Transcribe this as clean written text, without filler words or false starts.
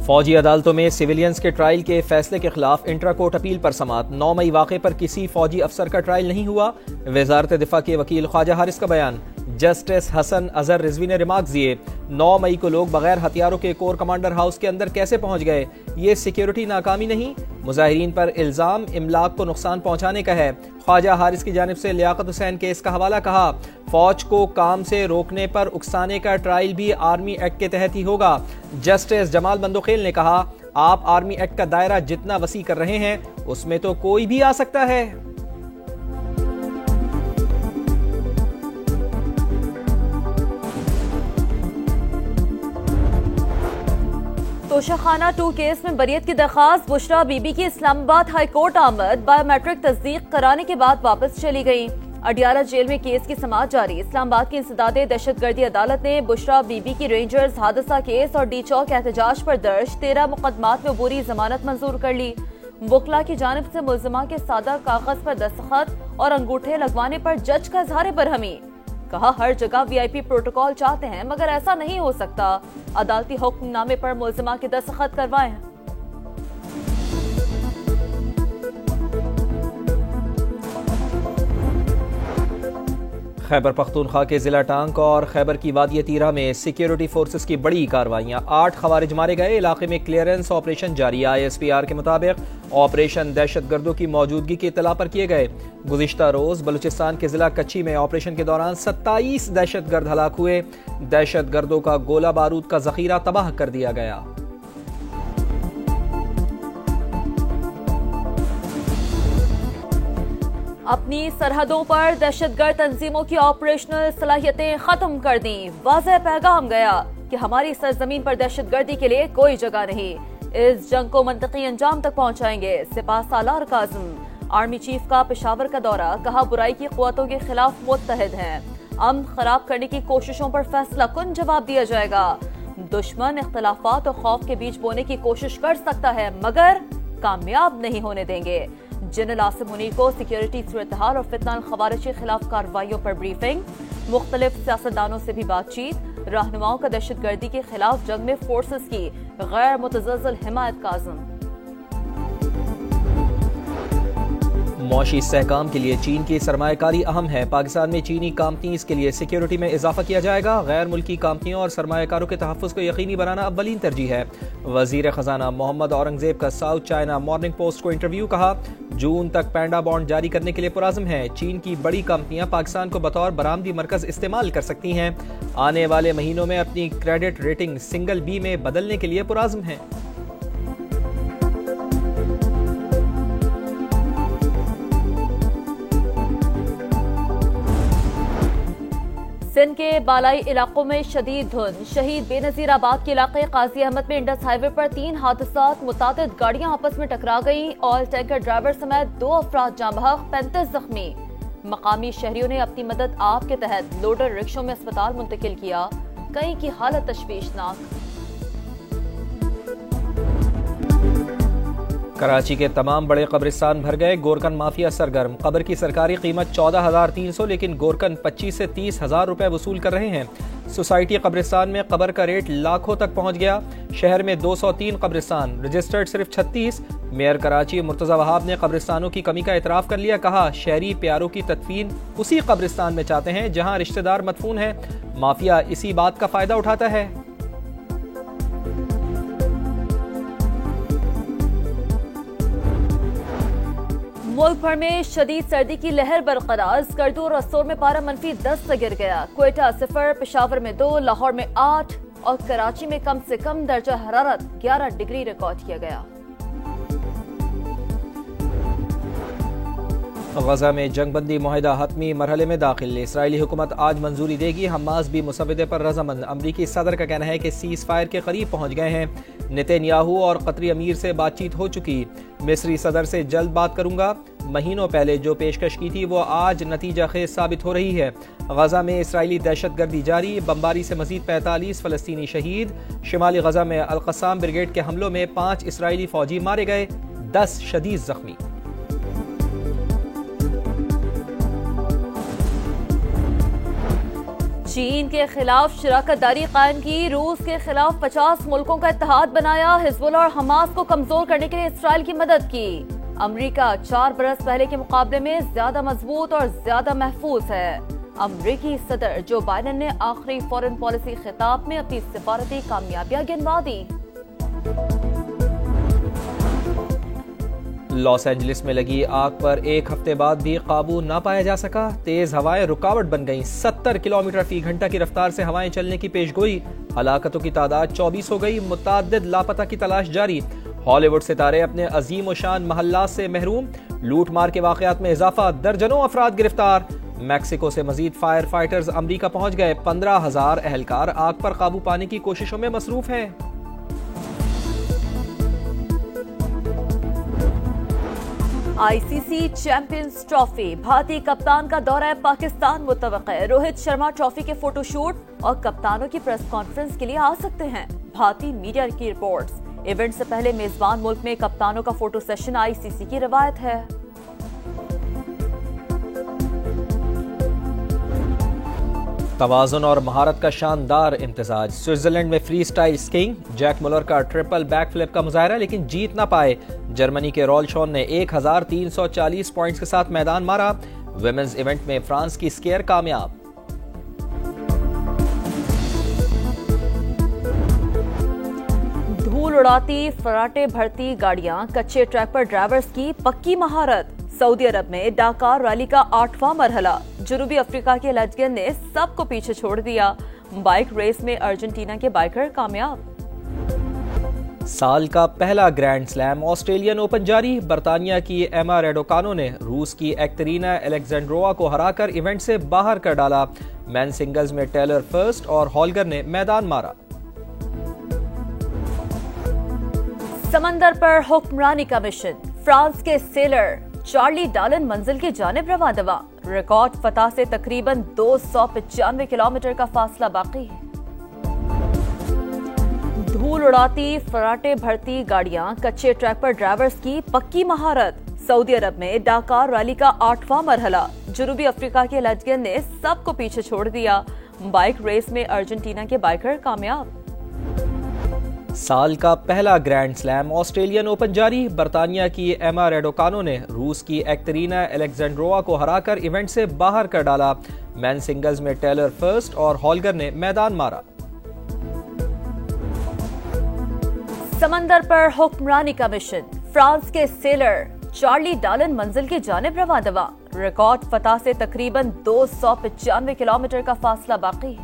فوجی عدالتوں میں سویلینز کے ٹرائل کے فیصلے کے خلاف انٹرا کورٹ اپیل پر سماعت۔ 9 مئی واقعے پر کسی فوجی افسر کا ٹرائل نہیں ہوا۔ وزارت دفاع کے وکیل خواجہ حارث کا بیان۔ جسٹس حسن اظہر رضوی نے ریمارکس دیے، 9 مئی کو لوگ بغیر ہتھیاروں کے کور کمانڈر ہاؤس کے اندر کیسے پہنچ گئے؟ یہ سیکیورٹی ناکامی نہیں، مظاہرین پر الزام املاک کو نقصان پہنچانے کا ہے۔ خواجہ حارث کی جانب سے لیاقت حسین کیس کا حوالہ، کہا فوج کو کام سے روکنے پر اکسانے کا ٹرائل بھی آرمی ایکٹ کے تحت ہی ہوگا۔ جسٹس جمال بندوخیل نے کہا آپ آرمی ایکٹ کا دائرہ جتنا وسیع کر رہے ہیں اس میں تو کوئی بھی آ سکتا ہے۔ توشہ خانہ 2 کیس میں بریت کی درخواست بشریٰ بی بی کی اسلام آباد ہائی کورٹ آمد، بایو میٹرک تصدیق کرانے کے بعد واپس چلی گئی۔ اڈیالہ جیل میں کیس کی سماعت جاری۔ اسلام آباد کی انسداد دہشت گردی عدالت نے بشریٰ بی بی کی رینجرز حادثہ کیس اور ڈی چوک احتجاج پر درج 13 مقدمات میں عبوری ضمانت منظور کر لی۔ وکلاء کی جانب سے ملزمہ کے سادہ کاغذ پر دستخط اور انگوٹھے لگوانے پر جج کا اظہار برہمی، کہا ہر جگہ وی آئی پی پروٹوکول چاہتے ہیں مگر ایسا نہیں ہو سکتا، عدالتی حکم نامے پر ملزمہ کے دستخط کروائے ہیں۔ خیبر پختونخوا کے ضلع ٹانک اور خیبر کی وادی تیرہ میں سیکیورٹی فورسز کی بڑی کارروائیاں، 8 خوارج مارے گئے۔ علاقے میں کلیئرنس آپریشن جاری۔ آئی ایس پی آر کے مطابق آپریشن دہشت گردوں کی موجودگی کی اطلاع پر کیے گئے۔ گزشتہ روز بلوچستان کے ضلع کچھی میں آپریشن کے دوران 27 دہشت گرد ہلاک ہوئے۔ دہشت گردوں کا گولہ بارود کا ذخیرہ تباہ کر دیا گیا۔ اپنی سرحدوں پر دہشت گرد تنظیموں کی آپریشنل صلاحیتیں ختم کر دیں، واضح پیغام گیا کہ ہماری سرزمین پر دہشت گردی کے لیے کوئی جگہ نہیں، اس جنگ کو منطقی انجام تک پہنچائیں گے۔ سپاہ سالار کاظم آرمی چیف کا پشاور کا دورہ، کہا برائی کی قوتوں کے خلاف متحد ہیں، امن خراب کرنے کی کوششوں پر فیصلہ کن جواب دیا جائے گا۔ دشمن اختلافات اور خوف کے بیچ بونے کی کوشش کر سکتا ہے مگر کامیاب نہیں ہونے دیں گے۔ جنرل عاصم منیر کو سیکیورٹی صورتحال اور فتنہ الخوارج کے خلاف کارروائیوں پر بریفنگ، مختلف سیاستدانوں سے بھی بات چیت، رہنماؤں کا دہشت گردی کے خلاف جنگ میں فورسز کی غیر متزلزل حمایت کا عزم۔ معاشی استحکام کے لیے چین کی سرمایہ کاری اہم ہے، پاکستان میں چینی کمپنیز کے لیے سیکیورٹی میں اضافہ کیا جائے گا، غیر ملکی کمپنیوں اور سرمایہ کاروں کے تحفظ کو یقینی بنانا اولین ترجیح ہے۔ وزیر خزانہ محمد اورنگزیب کا ساؤتھ چائنا مارننگ پوسٹ کو انٹرویو، کہا جون تک پینڈا بانڈ جاری کرنے کے لیے پرعزم ہے، چین کی بڑی کمپنیاں پاکستان کو بطور برآمدی مرکز استعمال کر سکتی ہیں، آنے والے مہینوں میں اپنی کریڈٹ ریٹنگ سنگل بی میں بدلنے کے لیے پرعزم ہیں۔ سندھ کے بالائی علاقوں میں شدید دھند، شہید بے نظیر آباد کے علاقے قاضی احمد میں انڈس ہائی وے پر 3 حادثات، متعدد گاڑیاں آپس میں ٹکرا گئیں، آئل ٹینکر ڈرائیور سمیت 2 افراد جاں بحق، 35 زخمی۔ مقامی شہریوں نے اپنی مدد آپ کے تحت لوڈر رکشوں میں اسپتال منتقل کیا، کئی کی حالت تشویشناک۔ کراچی کے تمام بڑے قبرستان بھر گئے، گورکن مافیا سرگرم، قبر کی سرکاری قیمت 14,300 لیکن گورکن 25 سے 30,000 روپے وصول کر رہے ہیں۔ سوسائٹی قبرستان میں قبر کا ریٹ لاکھوں تک پہنچ گیا، شہر میں 203 قبرستان، رجسٹرڈ صرف 36۔ میئر کراچی مرتضی وہاب نے قبرستانوں کی کمی کا اعتراف کر لیا، کہا شہری پیاروں کی تدفین اسی قبرستان میں چاہتے ہیں جہاں رشتہ دار مدفون ہیں، مافیا اسی بات کا فائدہ اٹھاتا ہے۔ ملک بھر میں شدید سردی کی لہر برقرار، اسکردو اور رسور میں پارہ -10 سے گر گیا، کوئٹہ 0، پشاور میں 2، لاہور میں 8 اور کراچی میں کم سے کم درجہ حرارت 11 ڈگری ریکارڈ کیا گیا۔ غزہ میں جنگ بندی معاہدہ حتمی مرحلے میں داخل، اسرائیلی حکومت آج منظوری دے گی، حماس بھی مسودے پر رضامند، امریکی صدر کا کہنا ہے کہ سیز فائر کے قریب پہنچ گئے ہیں، نتن یاہو اور قطری امیر سے بات چیت ہو چکی، مصری صدر سے جلد بات کروں گا، مہینوں پہلے جو پیشکش کی تھی وہ آج نتیجہ خیز ثابت ہو رہی ہے۔ غزہ میں اسرائیلی دہشت گردی جاری، بمباری سے مزید 45 فلسطینی شہید، شمالی غزہ میں القصام بریگیڈ کے حملوں میں 5 اسرائیلی فوجی مارے گئے، 10 شدید زخمی۔ چین کے خلاف شراکت داری قائم کی، روس کے خلاف 50 ملکوں کا اتحاد بنایا، حزب اللہ اور حماس کو کمزور کرنے کے لیے اسرائیل کی مدد کی۔ امریکہ 4 برس پہلے کے مقابلے میں زیادہ مضبوط اور زیادہ محفوظ ہے۔ امریکی صدر جو بائیڈن نے آخری فورن پالیسی خطاب میں اپنی سفارتی کامیابیاں گنوا دی۔ لاس اینجلس میں لگی آگ پر ایک ہفتے بعد بھی قابو نہ پایا جا سکا، تیز ہوائیں رکاوٹ بن گئیں، 70 کلومیٹر فی گھنٹہ کی رفتار سے ہوائیں چلنے کی پیش گوئی، ہلاکتوں کی تعداد 24 ہو گئی، متعدد لاپتہ کی تلاش جاری، ہالی ووڈ ستارے اپنے عظیم و شان محلات سے محروم، لوٹ مار کے واقعات میں اضافہ، درجنوں افراد گرفتار، میکسیکو سے مزید فائر فائٹرز امریکہ پہنچ گئے، 15,000 اہلکار آگ پر قابو پانے کی کوششوں میں مصروف ہیں۔ آئی سی سی چیمپئنز ٹرافی، بھارتی کپتان کا دورہ پاکستان متوقع، روہت شرما ٹرافی کے فوٹو شوٹ اور کپتانوں کی پریس کانفرنس کے لیے آ سکتے ہیں، بھارتی میڈیا کی رپورٹس۔ ایونٹ سے پہلے میزبان ملک میں کپتانوں کا فوٹو سیشن آئی سی سی کی روایت ہے۔ توازن اور مہارت کا شاندار امتزاج، سوئٹزرلینڈ میں freestyle skiing, Jack Muller کا ٹرپل بیک فلپ کا مظاہرہ لیکن جیت نہ پائے، جرمنی کے رول شون نے 1340 پوائنٹس کے ساتھ میدان مارا، ویمنز ایونٹ میں فرانس کی اسکیئر کامیاب۔ دھول اڑاتی فراٹے بھرتی گاڑیاں، کچے ٹریک پر ڈرائیورز کی پکی مہارت، سعودی عرب میں ڈاکار ریلی کا 8واں مرحلہ، جنوبی افریقہ کے لجگن نے سب کو پیچھے چھوڑ دیا، بائیک ریس میں ارجنٹینا کے بائیکر کامیاب۔ سال کا پہلا گرینڈ سلیم آسٹریلین اوپن جاری، برطانیہ کی ایما ریڈوکانو نے روس کی ایکٹرینا الیگزینڈرووا کو ہرا کر ایونٹ سے باہر کر ڈالا، مین سنگلز میں ٹیلر فرسٹ اور ہالگر نے میدان مارا۔ سمندر پر حکمرانی کا مشن، فرانس کے سیلر چارلی ڈالن منزل کی جانب رواں دواں، ریکارڈ فتح سے تقریباً 295 کلومیٹر کا فاصلہ باقی۔ دھول اڑاتی فراٹے بھرتی گاڑیاں، کچے ٹریک پر ڈرائیورز کی پکی مہارت، سعودی عرب میں ڈاکار ریلی کا 8واں مرحلہ، جنوبی افریقہ کے لجگن نے سب کو پیچھے چھوڑ دیا، بائیک ریس میں ارجنٹینا کے بائیکر کامیاب۔ سال کا پہلا گرینڈ سلیم آسٹریلین اوپن جاری، برطانیہ کی ایما ریڈوکانو نے روس کی ایکٹرینا الیگزینڈرووا کو ہرا کر ایونٹ سے باہر کر ڈالا، مین سنگلز میں ٹیلر فرسٹ اور ہالگر نے میدان مارا۔ سمندر پر حکمرانی کا مشن، فرانس کے سیلر چارلی ڈالن منزل کی جانب رواں دواں، ریکارڈ فتح سے تقریباً 295 کلومیٹر کا فاصلہ باقی۔